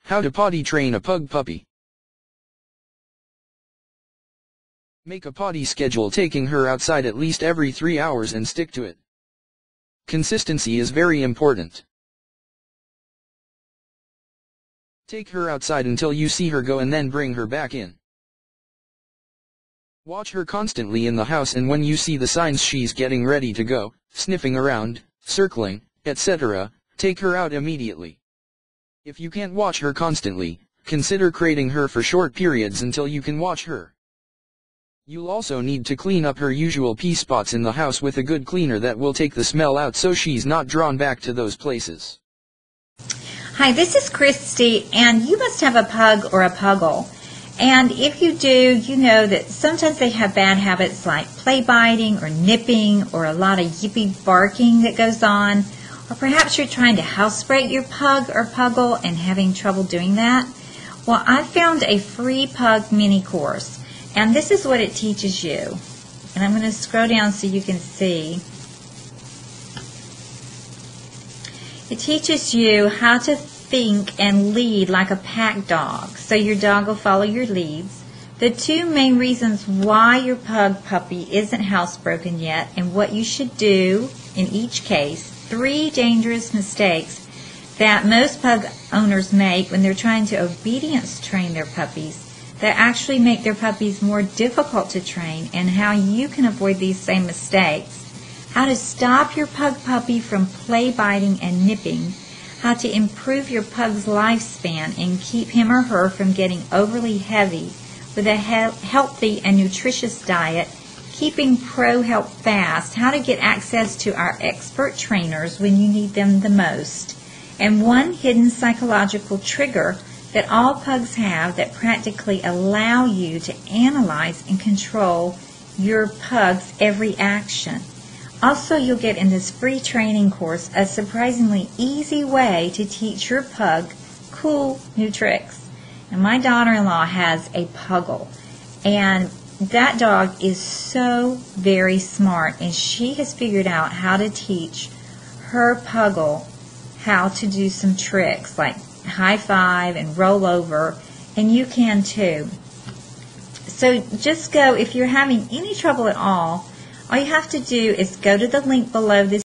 How to potty train a pug puppy. Make a potty schedule, taking her outside at least every 3 hours, and stick to it. Consistency is very important. Take her outside until you see her go and then bring her back in. Watch her constantly in the house, and when you see the signs she's getting ready to go, sniffing around, circling, etc., take her out immediately. If you can't watch her constantly, consider crating her for short periods until you can watch her. You'll also need to clean up her usual pee spots in the house with a good cleaner that will take the smell out so she's not drawn back to those places. Hi, this is Christy, and you must have a pug or a puggle. And if you do, you know that sometimes they have bad habits like play biting or nipping or a lot of yippy barking that goes on. Or perhaps you're trying to housebreak your pug or puggle and having trouble doing that. Well, I found a free pug mini course, and this is what it teaches you. And I'm going to scroll down so you can see. It teaches you how to think and lead like a pack dog, so your dog will follow your leads. The two main reasons why your pug puppy isn't housebroken yet, and what you should do in each case. 3 dangerous mistakes that most pug owners make when they're trying to obedience train their puppies that actually make their puppies more difficult to train, and how you can avoid these same mistakes. How to stop your pug puppy from play biting and nipping. How to improve your pug's lifespan and keep him or her from getting overly heavy with a healthy and nutritious diet. Keeping ProHelp fast. How to get access to our expert trainers when you need them the most. And 1 hidden psychological trigger that all pugs have that practically allow you to analyze and control your pug's every action. Also, you'll get in this free training course a surprisingly easy way to teach your pug cool new tricks. And my daughter-in-law has a puggle, and that dog is so very smart, and she has figured out how to teach her puggle how to do some tricks like high five and roll over, and you can too. So just go, if you're having any trouble at all you have to do is go to the link below this